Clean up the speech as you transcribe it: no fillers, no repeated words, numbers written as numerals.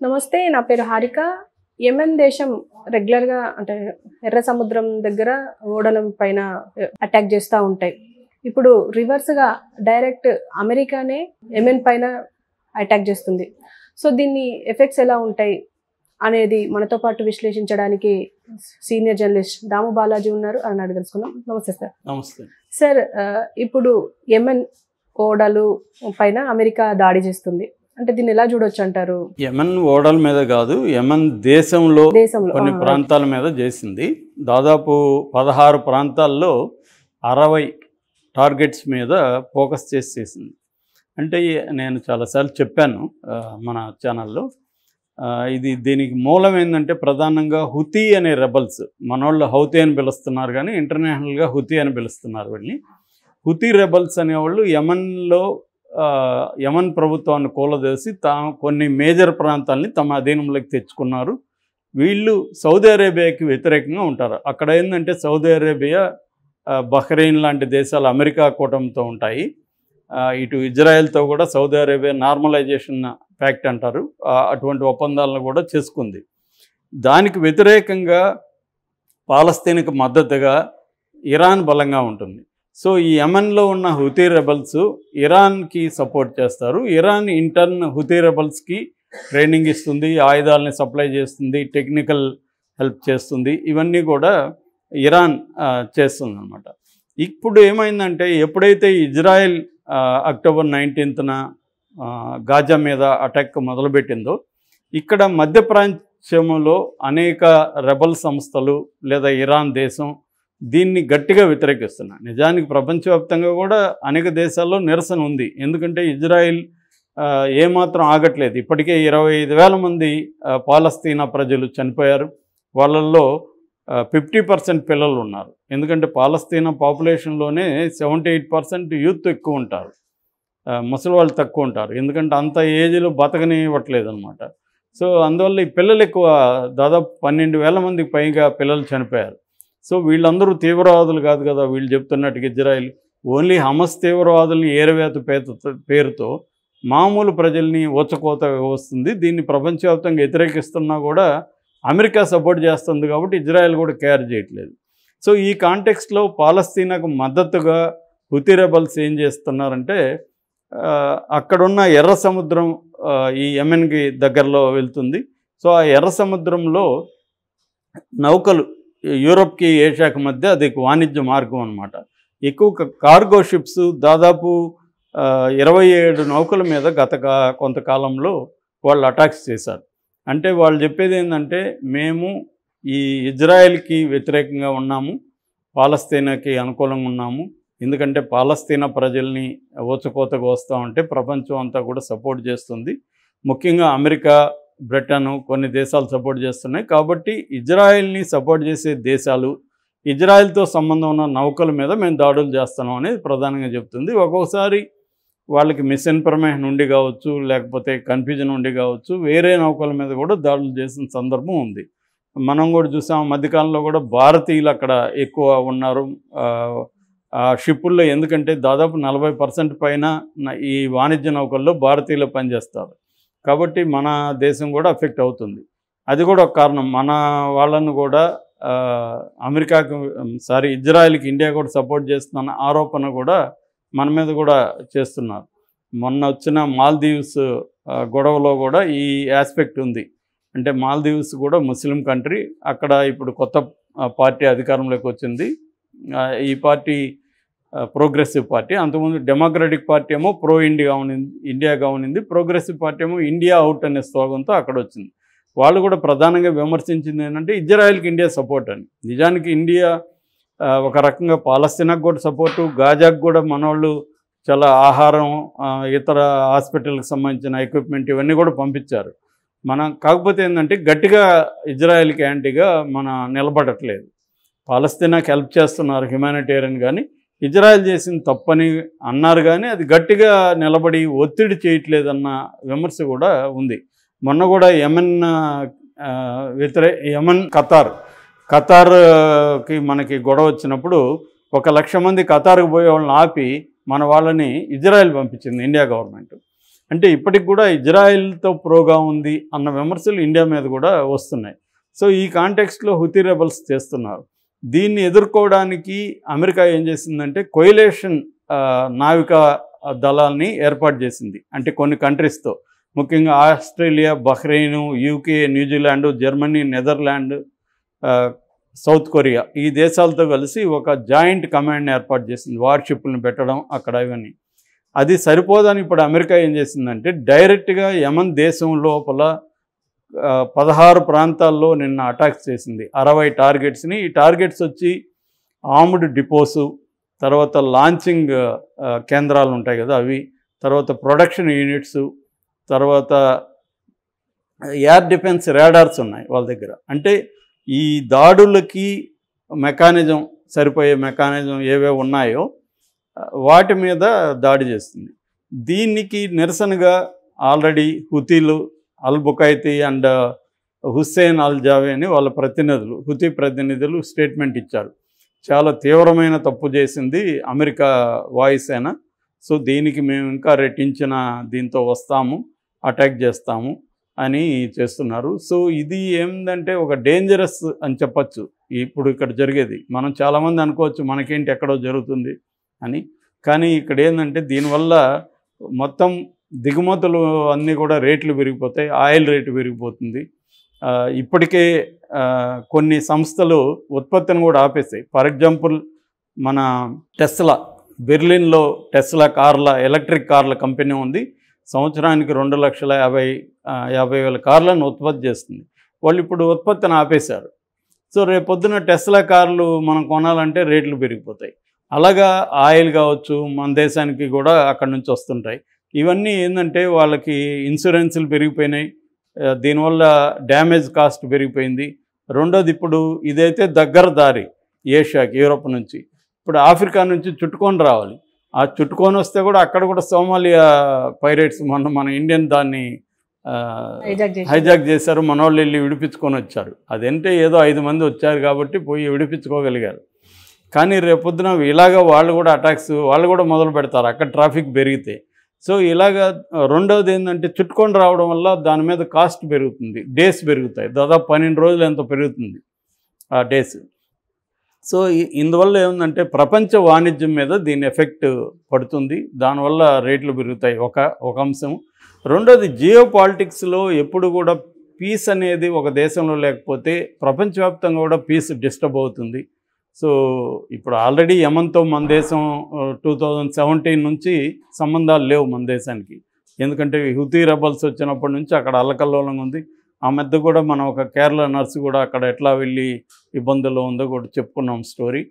నమస్తే, నా పేరు హారిక. యెమెన్ దేశం రెగ్యులర్‌గా అంటే ఎర్ర సముద్రం దగ్గర ఓడల పైన అటాక్ చేస్తా ఉంటాయి. ఇప్పుడు రివర్స్‌గా డైరెక్ట్ అమెరికానే యెమెన్ పైన అటాక్ చేస్తుంది. సో దీన్ని ఎఫెక్ట్స్ ఎలా ఉంటాయి అనేది మనతో పాటు విశ్లేషించడానికి సీనియర్ జర్నలిస్ట్ దాము బాలాజీ ఉన్నారు. అని అడిగి తెలుసుకుందాం. నమస్తే సార్. నమస్తే సార్, ఇప్పుడు యెమెన్ ఓడలు పైన అమెరికా దాడి చేస్తుంది. అంటే దీన్ని ఎలా చూడొచ్చు అంటారు? యెమెన్ ఓడల మీద కాదు, యెమెన్ దేశంలో కొన్ని ప్రాంతాల మీద చేసింది. దాదాపు 16 ప్రాంతాల్లో 60 టార్గెట్స్ మీద ఫోకస్ చేసింది. అంటే నేను చాలాసార్లు చెప్పాను మన ఛానల్లో. దీనికి మూలం ఏంటంటే ప్రధానంగా హుతీ అనే రెబల్స్, మనోళ్ళు హౌతీ అని పిలుస్తున్నారు కానీ ఇంటర్నేషనల్గా హుతీ అని పిలుస్తున్నారు వీళ్ళని. హుతీ రెబల్స్ అనేవాళ్ళు యెమెన్ ప్రభుత్వాన్ని కూలదోసి కొన్ని మేజర్ ప్రాంతాలని తమ అధీనంలోకి తెచ్చుకున్నారు. వీళ్ళు సౌదీ అరేబియాకి వ్యతిరేకంగా ఉంటారు. అక్కడ ఏంటంటే సౌదీ అరేబియా, బహ్రెయిన్ లాంటి దేశాలు అమెరికా కూటమితో ఉంటాయి. ఇటు ఇజ్రాయెల్తో కూడా సౌదీ అరేబియా నార్మలైజేషన్ ప్యాక్ట్ అంటారు, అటువంటి ఒప్పందాలను కూడా చేసుకుంది. దానికి వ్యతిరేకంగా పాలస్తీన్కి మద్దతుగా ఇరాన్ బలంగా ఉంటుంది. సో ఈ యెమెన్లో ఉన్న హుతీ రెబల్స్ ఇరాన్కి సపోర్ట్ చేస్తారు. ఇరాన్ ఇంటర్న్ హుతీ రెబల్స్కి ట్రైనింగ్ ఇస్తుంది, ఆయుధాలని సప్లై చేస్తుంది, టెక్నికల్ హెల్ప్ చేస్తుంది. ఇవన్నీ కూడా ఇరాన్ చేస్తుంది అన్నమాట. ఇప్పుడు ఏమైందంటే ఎప్పుడైతే ఇజ్రాయెల్ అక్టోబర్ 19న గాజా మీద అటాక్ మొదలుపెట్టిందో, ఇక్కడ మధ్య ప్రాంతంలో అనేక రెబల్ సంస్థలు లేదా ఇరాన్ దేశం దీన్ని గట్టిగా వ్యతిరేకిస్తున్నారు. నిజానికి ప్రపంచవ్యాప్తంగా కూడా అనేక దేశాల్లో నిరసన ఉంది. ఎందుకంటే ఇజ్రాయిల్ ఏమాత్రం ఆగట్లేదు. ఇప్పటికే 25,000 మంది పాలస్తీనా ప్రజలు చనిపోయారు. వాళ్ళల్లో 50% పిల్లలు ఉన్నారు. ఎందుకంటే పాలస్తీనా పాపులేషన్లోనే 78% యూత్ ఎక్కువ ఉంటారు, ముసలి వాళ్ళు తక్కువ ఉంటారు. ఎందుకంటే అంత ఏజ్లో బతకనివ్వట్లేదు అనమాట. సో అందువల్ల ఈ పిల్లలు ఎక్కువ, దాదాపు 12,000 మందికి పైగా పిల్లలు చనిపోయారు. సో వీళ్ళందరూ తీవ్రవాదులు కాదు కదా వీళ్ళు చెప్తున్నట్టుగా. ఇజ్రాయిల్ ఓన్లీ హమస్ తీవ్రవాదుల్ని ఏరవేత పేరుతో మామూలు ప్రజల్ని ఊచకోత వస్తుంది. దీన్ని ప్రపంచవ్యాప్తంగా వ్యతిరేకిస్తున్నా కూడా అమెరికా సపోర్ట్ చేస్తుంది కాబట్టి ఇజ్రాయెల్ కూడా కేర్ చేయట్లేదు. సో ఈ కాంటెక్స్ట్లో పాలస్తీనాకు మద్దతుగా హుతీ రెబల్స్ ఏం చేస్తున్నారంటే, అక్కడున్న ఎర్ర సముద్రం ఈ యెమెన్కి దగ్గరలో వెళ్తుంది. సో ఆ ఎర్ర సముద్రంలో నౌకలు యూరోప్కి ఏషియాకి మధ్య అది వాణిజ్య మార్గం అన్నమాట. ఎక్కువ కార్గో షిప్స్ దాదాపు 27 నౌకల మీద గత కొంతకాలంలో వాళ్ళు అటాక్స్ చేశారు. అంటే వాళ్ళు చెప్పేది ఏంటంటే, మేము ఈ ఇజ్రాయెల్కి వ్యతిరేకంగా ఉన్నాము, పాలస్తీనాకి అనుకూలంగా ఉన్నాము. ఎందుకంటే పాలస్తీనా ప్రజల్ని ఊచకోతకు వస్తూ ఉంటే ప్రపంచం అంతా కూడా సపోర్ట్ చేస్తుంది. ముఖ్యంగా అమెరికా, బ్రిటన్ కొన్ని దేశాలు సపోర్ట్ చేస్తున్నాయి. కాబట్టి ఇజ్రాయెల్ని సపోర్ట్ చేసే దేశాలు ఇజ్రాయెల్తో సంబంధం ఉన్న నౌకల మీద మేము దాడులు చేస్తున్నాం అనేది ప్రధానంగా చెప్తుంది. ఒక్కొక్కసారి వాళ్ళకి మిస్ఇన్ఫర్మేషన్ ఉండి కావచ్చు, లేకపోతే కన్ఫ్యూజన్ ఉండి కావచ్చు, వేరే నౌకల మీద కూడా దాడులు చేసిన సందర్భం ఉంది. మనం కూడా చూసాం, మధ్యకాలంలో కూడా భారతీయులు అక్కడ ఎక్కువ ఉన్నారు ఆ షిప్పుల్లో. ఎందుకంటే దాదాపు 40% పైన ఈ వాణిజ్య నౌకల్లో భారతీయులు పనిచేస్తారు. కాబట్టి మన దేశం కూడా అఫెక్ట్ అవుతుంది. అది కూడా ఒక కారణం. మన వాళ్ళను కూడా ఇజ్రాయెల్కి ఇండియా కూడా సపోర్ట్ చేస్తున్న ఆరోపణ కూడా మన మీద కూడా చేస్తున్నారు. మొన్న వచ్చిన మాల్దీవ్స్ గొడవలో కూడా ఈ ఆస్పెక్ట్ ఉంది. అంటే మాల్దీవ్స్ కూడా ముస్లిం కంట్రీ, అక్కడ ఇప్పుడు కొత్త పార్టీ అధికారంలోకి వచ్చింది. ఈ పార్టీ ప్రోగ్రెసివ్ పార్టీ. అంతకుముందు డెమోక్రటిక్ పార్టీ ఏమో ప్రో ఇండియాగా ఉన్నింది. ప్రోగ్రెసివ్ పార్టీ ఏమో ఇండియా అవుట్ అనే స్లోగన్తో అక్కడ వచ్చింది. వాళ్ళు కూడా ప్రధానంగా విమర్శించింది ఏంటంటే ఇజ్రాయెల్కి ఇండియా సపోర్ట్ అని. నిజానికి ఇండియా ఒక రకంగా పాలస్తీనాకు కూడా సపోర్టు, గాజాకు కూడా మనోళ్ళు చాలా ఆహారం, ఇతర హాస్పిటల్కి సంబంధించిన ఎక్విప్మెంట్ ఇవన్నీ కూడా పంపించారు. కాకపోతే ఏంటంటే గట్టిగా ఇజ్రాయెల్కి యాంటీగా నిలబడట్లేదు. పాలస్తీనాకి హెల్ప్ చేస్తున్నారు హ్యుమానిటేరియన్, కానీ ఇజ్రాయెల్ చేసిన తప్పని అన్నారు, కానీ అది గట్టిగా నిలబడి ఒత్తిడి చేయట్లేదన్న విమర్శ కూడా ఉంది. మొన్న కూడా యెమెన్ ఖతార్కి మనకి గొడవ వచ్చినప్పుడు 1,00,000 మంది ఖతార్కి పోయే వాళ్ళని ఆపి మన వాళ్ళని ఇజ్రాయెల్ పంపించింది ఇండియా గవర్నమెంట్. అంటే ఇప్పటికి కూడా ఇజ్రాయెల్తో ప్రోగా ఉంది అన్న విమర్శలు ఇండియా మీద కూడా వస్తున్నాయి. సో ఈ కాంటెక్స్ట్లో హుతీ రెబల్స్ చేస్తున్నారు. దీన్ని ఎదుర్కోవడానికి అమెరికా ఏం చేసిందంటే కొయిలేషన్ నావికా దళాల్ని ఏర్పాటు చేసింది. అంటే కొన్ని కంట్రీస్తో, ముఖ్యంగా Australia, Bahrain, UK, New Zealand, Germany, Netherland, south Korea, ఈ దేశాలతో కలిసి ఒక జాయింట్ కమాండ్ని ఏర్పాటు చేసింది. వార్షిప్లను పెట్టడం అక్కడ ఇవన్నీ. అది సరిపోదని ఇప్పుడు అమెరికా ఏం చేసిందంటే డైరెక్ట్గా యమన్ దేశం లోపల 16 ప్రాంతాల్లో నిన్న అటాక్స్ చేసింది. 60 టార్గెట్స్ని. ఈ టార్గెట్స్ వచ్చి ఆర్మ్డ్ డిపోసు, తర్వాత లాంచింగ్ కేంద్రాలు ఉంటాయి కదా అవి, తర్వాత ప్రొడక్షన్ యూనిట్స్, తర్వాత ఎయిర్ డిఫెన్స్ రాడార్స్ ఉన్నాయి వాళ్ళ దగ్గర. అంటే ఈ దాడులకి మెకానిజం, సరిపోయే మెకానిజం ఏవే ఉన్నాయో వాటి మీద దాడి చేస్తుంది. దీనికి నిరసనగా ఆల్రెడీ హుతీలు, అల్ బుకైతీ అండ్ హుస్సేన్ అల్ జావే అని వాళ్ళ ప్రతినిధులు, హుతీ ప్రతినిధులు స్టేట్మెంట్ ఇచ్చారు. చాలా తీవ్రమైన తప్పు చేసింది అమెరికా వాయుసేన. సో దీనికి మేము ఇంకా రెట్టించిన దీంతో వస్తాము, అటాక్ చేస్తాము అని చేస్తున్నారు. సో ఇది ఏంటంటే ఒక డేంజరస్ అని చెప్పచ్చు ఇప్పుడు ఇక్కడ జరిగేది. మనం చాలామంది అనుకోవచ్చు మనకేంటి ఎక్కడో జరుగుతుంది అని, కానీ ఇక్కడ ఏంటంటే దీనివల్ల మొత్తం దిగుమతులు అన్నీ కూడా రేట్లు పెరిగిపోతాయి. ఆయిల్ రేటు పెరిగిపోతుంది. ఇప్పటికే కొన్ని సంస్థలు ఉత్పత్తిని కూడా ఆపేసాయి. ఫర్ ఎగ్జాంపుల్ మన టెస్లా, బెర్లిన్లో టెస్లా కార్ల, ఎలక్ట్రిక్ కార్ల కంపెనీ ఉంది. సంవత్సరానికి 2,50,000 కార్లను ఉత్పత్తి చేస్తుంది. వాళ్ళు ఇప్పుడు ఉత్పత్తిని ఆపేశారు. సో రేపొద్దున టెస్లా కార్లు మనం కొనాలంటే రేట్లు పెరిగిపోతాయి. అలాగా ఆయిల్ కావచ్చు మన దేశానికి కూడా అక్కడి నుంచి వస్తుంటాయి. ఇవన్నీ ఏంటంటే వాళ్ళకి ఇన్సూరెన్సులు పెరిగిపోయినాయి. దీనివల్ల డ్యామేజ్ కాస్ట్ పెరిగిపోయింది. రెండోది ఇప్పుడు ఇదైతే దగ్గర దారి ఏషియాకి, యూరోప్ నుంచి. ఇప్పుడు ఆఫ్రికా నుంచి చుట్టుకొని రావాలి. ఆ చుట్టుకొని వస్తే కూడా అక్కడ కూడా సోమాలియా పైరేట్స్ మన ఇండియన్ దాన్ని హైజాక్ చేశారు. మన వాళ్ళు వెళ్ళి విడిపించుకొని వచ్చారు. అదంటే ఏదో 5 మంది వచ్చారు కాబట్టి పోయి విడిపించుకోగలిగారు. కానీ రేపొద్దున ఇలాగా వాళ్ళు కూడా అటాక్స్ వాళ్ళు కూడా మొదలు పెడతారు అక్కడ ట్రాఫిక్ పెరిగితే. సో ఇలాగా రెండవది ఏంటంటే చుట్టుకొని రావడం వల్ల దాని మీద కాస్ట్ పెరుగుతుంది, డేస్ పెరుగుతాయి. దాదాపు 12 రోజులు ఎంతో పెరుగుతుంది ఆ డేస్. సో ఇందువల్ల ఏముందంటే ప్రపంచ వాణిజ్యం మీద దీని ఎఫెక్ట్ పడుతుంది. దానివల్ల రేట్లు పెరుగుతాయి ఒక అంశం. రెండోది జియో పాలిటిక్స్లో ఎప్పుడు కూడా పీస్ అనేది ఒక దేశంలో లేకపోతే ప్రపంచవ్యాప్తంగా కూడా పీస్ డిస్టర్బ్ అవుతుంది. సో ఇప్పుడు ఆల్రెడీ యమన్తో మన దేశం 2017 నుంచి సంబంధాలు లేవు మన దేశానికి. ఎందుకంటే హుతీ రెబల్స్ వచ్చినప్పటి నుంచి అక్కడ అల్లకల్లోలంగా ఉంది. ఆ మధ్య కూడా మనం ఒక కేరళ నర్సు కూడా అక్కడ ఎట్లా వెళ్ళి ఇబ్బందుల్లో ఉందో కూడా చెప్పుకున్నాం స్టోరీ.